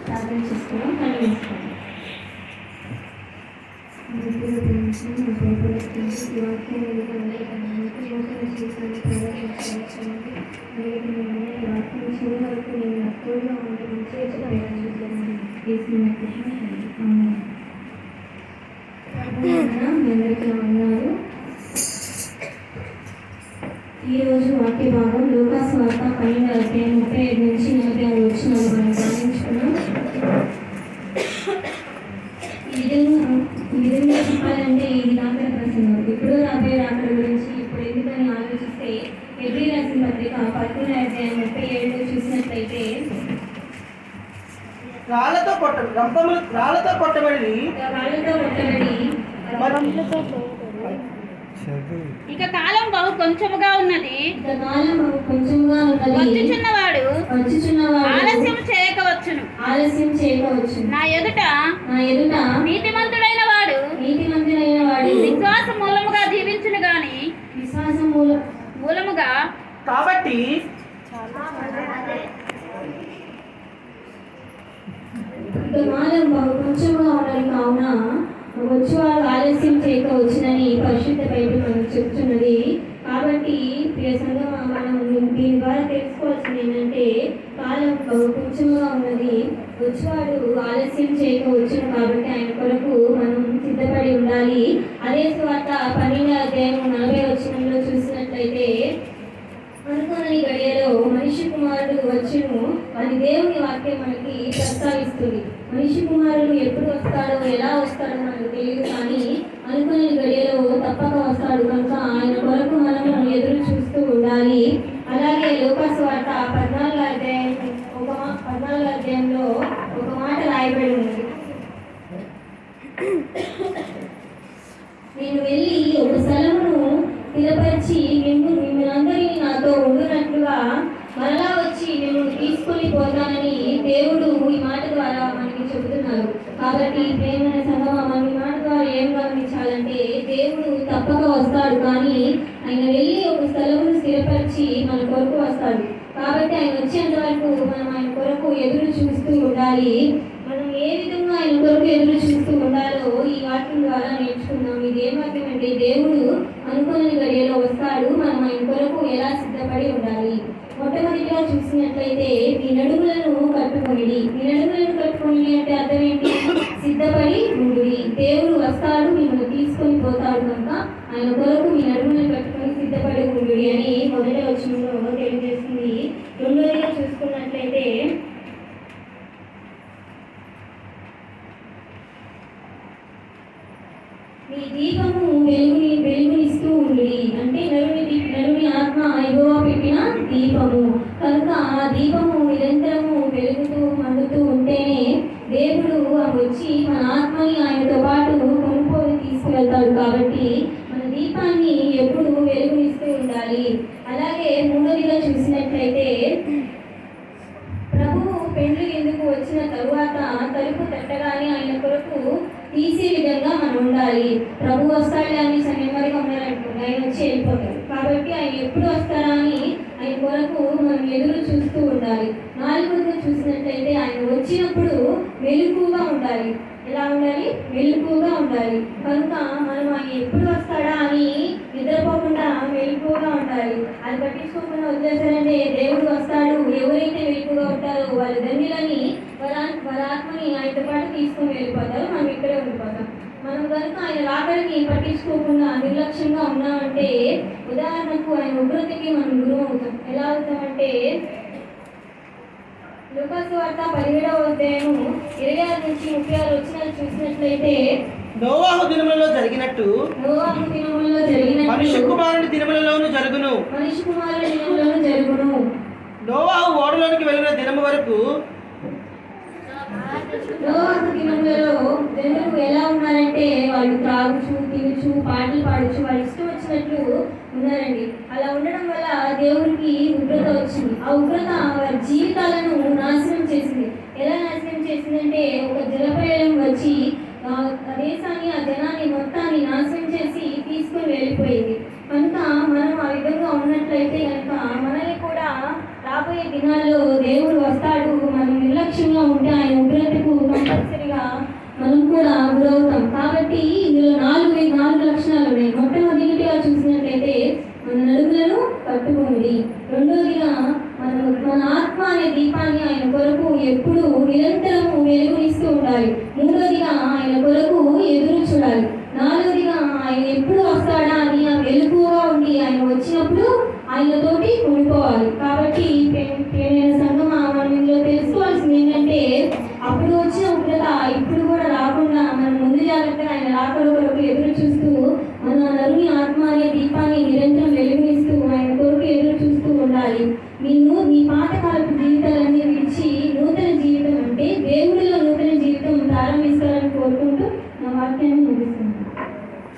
ప్రార్థన చేసుకున్నాం. కళ్ళు వేసుకోండి. అందరికీ ఉన్నారు. ఈరోజు వాక్య భాగం లూకాసు వార్త 12వ అధ్యాయం 35 నుంచి 46 వచనాలు మనం గమనించుకున్నాం. ఈ విధంగా చెప్పాలంటే ఇది రాకడ ప్రసంగం. ఇప్పుడు రాబోయే రాకడ గురించి ఇప్పుడు ఎందుకని ఆలోచిస్తే హెబ్రీ రాసిన పత్రిక 11వ అధ్యాయం 37 చూసినట్లయితే రాళ్లతో కొట్టబడి ఇక కాలం బహు కొంచెముగా ఉన్నది, వచ్చుచున్నవాడు ఆలస్యం చేయకవచ్చును. నా ఎదుట నీతిమంతుడైన వాడు విశ్వాస మూలముగా జీవించును గాని మూలముగా కాబట్టి కాలం బహు కొంచెముగా ఉన్నది కావున వచ్చేవాడు ఆలస్యం చేయక వచ్చినని పరిశుద్ధ బైబిల్ మనకు చెప్తున్నది. కాబట్టి ప్రియ సంఘం, మనం దీని ద్వారా తెలుసుకోవాల్సింది ఏంటంటే కాలం బహు కొంచెముగా ఉన్నది, వచ్చేవాడు ఆలస్యం చేయక వచ్చును. కాబట్టి ఆయన కొరకు మనం సిద్ధపడి ఉండాలి. అదే సువార్త 12వ అధ్యాయం 40వ వచనంలో చూసినట్లయితే అనుకోని గడియలో మనిషి కుమారుడు వచ్చును అని దేవుని వాక్యం మనకి ప్రస్తావిస్తుంది. మనిషి కుమారుడు ఎప్పుడు వస్తాడో ఎలా వస్తాడో మనకు తెలియదు, కానీ అనుకోని గడియలో తప్పక వస్తాడు. కనుక ఆయన కొరకు మనము ఎదురు చూస్తూ ఉండాలి. అలాగే లూకాసు వార్త 14వ అధ్యాయంలో ఒక మాట రాయబడి ఉంది. నేను వెళ్ళి ఒక స్థలమును స్థిరపరిచి మిమ్మల్ని నాతో ఉండునట్లుగా మరలా వచ్చి మిమ్మల్ని తీసుకొని పోతానని దేవుడు ఈ మాట ద్వారా మనకి చెబుతున్నారు. కాబట్టి ప్రేమైన సంగమా, మనం ఈ మాట ద్వారా ఏం గమనించాలంటే దేవుడు తప్పక వస్తాడు, కానీ ఆయన వెళ్ళి ఒక స్థలమును స్థిరపరిచి మన కొరకు వస్తాడు. కాబట్టి ఆయన వచ్చేంత వరకు మనం ఆయన కొరకు ఎదురు చూస్తూ ఉండాలి. మనం ఏ విధంగా ఆయన కొరకు ఎదురు చూస్తూ ఉండాలో ఈ వాక్యం ద్వారా నేర్చుకున్నాం. ఇది ఏం వాక్యం అంటే దేవుడు అనుకోని గడియలో వస్తాడు, మనం ఆయన కొరకు ఎలా సిద్ధపడి ఉండాలి. మొట్టమొదటిగా చూసినట్లయితే మీ నడుములను కట్టుకొని అంటే అర్థం ఏంటి? సిద్ధపడి ఉండుడి. దేవుడు వస్తాడు, మిమ్మల్ని తీసుకొని పోతాడు, కనుక ఆయన కొరకు మీ నడుములను కట్టుకొని సిద్ధపడి ఉండుడి అని మొదటి వచనంలో తెలియజేస్తుంది. రెండోదిగా చూసుకున్నట్లయితే మీ దీపము వెలుగునిస్తూ ఉండి, అంటే నరుని ఆత్మ యెహోవా పెట్టిన దీపము. కనుక ఆ దీపము నిరంతరము వెలుగుతూ మండుతూ ఉంటేనే దేవుడు వచ్చి మన ఆత్మని ఆయనతో పాటు కొనుక్కొని తీసుకువెళ్తాడు. కాబట్టి మన దీపాన్ని ఎప్పుడు వెలుగునిస్తూ ఉండాలి. అలాగే మూడోదిగా చూసినట్లయితే ప్రభువు పెండ్లి ఎందుకు వచ్చిన తరువాత తలుపు తట్టగానే ఆయన కొరకు తీసే విధంగా మనం ఉండాలి. ప్రభు వస్తాడు అని నెమ్మదిగా ఉన్నారనుకోండి, ఆయన వచ్చి వెళ్ళిపోతాడు. కాబట్టి ఆయన ఎప్పుడు వస్తారా అని ఆయన కొరకు మనం ఎదురు చూస్తూ ఉండాలి. నాలుగోదిగా చూసినట్లయితే ఆయన వచ్చినప్పుడు మెలకువగా ఉండాలి. ఎలా ఉండాలి? మెలకువగా ఉండాలి. కనుక మనం ఆయన ఎప్పుడు వస్తాడా అని నిద్రపోకుండా మెలకువగా ఉండాలి. అది పట్టించుకోకుండా వదిలేసారంటే దేవుడు వస్తాడు, ఎవరైతే మెలకువగా ఉంటారో వాళ్ళ ధన్యులని వాళ్ళ ఆత్మని ఆయనతో పాటు తీసుకొని వెళ్ళిపోతారు, మనం ఇక్కడే ఉండిపోతాం. మనం కనుక ఆయన రాకడిని పట్టించుకోకుండా నిర్లక్ష్యంగా ఉన్నామంటే, ఉదాహరణకు ఆయన ఉగ్రతకి మనం గురువు అవుతాం. ఎలా అవుతామంటే లూకాసు వార్త 17వ అధ్యాయం 26 నుంచి 36 వచనాలు చూసినట్లయితే నోవాహు దినములలో జరిగినట్టు మనిషి కుమారుని దినములలోనూ జరుగును. నోవాహు ఓడలోనికి వెళ్ళిన దినము వరకు జనులు ఎలా ఉన్నారంటే వాళ్ళు త్రాగుచు, తినుచు, పాటలు పాడుచు, వాళ్ళు ఇష్టం వచ్చినట్లు ఉన్నారండి. అలా ఉండడం వల్ల దేవుడికి ఉగ్రత వచ్చింది. ఆ ఉగ్రత వారి జీవితాలను నాశనం చేసింది. ఎలా నాశనం చేసిందంటే ఒక జలప్రలయం వచ్చి ఆ దేశాన్ని, ఆ జనాన్ని మొత్తాన్ని నాశనం చేసి తీసుకొని వెళ్ళిపోయింది. కనుక మనం ఆ విధంగా ఉన్నట్లయితే కనుక మనల్ని కూడా రాబోయే దినాల్లో దేవుడు వస్తాడు, మనం నిర్లక్ష్యంగా ఎప్పుడు నిరంతరము వెలుగునిస్తూ ఉండాలి. మూడోదిగా ఆయన కొరకు ఎదురు చూడాలి. నాలుగోదిగా ఆయన ఎప్పుడు వస్తాడా అని ఆ వెలుగుగా ఉండి ఆయన వచ్చినప్పుడు ఆయనతోటి ఉండిపోవాలి. కాబట్టి ప్రియమైన సంగమా, మనం ఇందులో తెలుసుకోవాల్సింది ఏంటంటే అప్పుడు వచ్చిన ఉగ్రత ఇప్పుడు కూడా రాకుండా మనం ముందు జాగ్రత్తగా ఆయన రాకడ కొరకు ఎదురు చూస్తూ మన నరుని ఆత్మ అనే దీపాన్ని నిరంతరం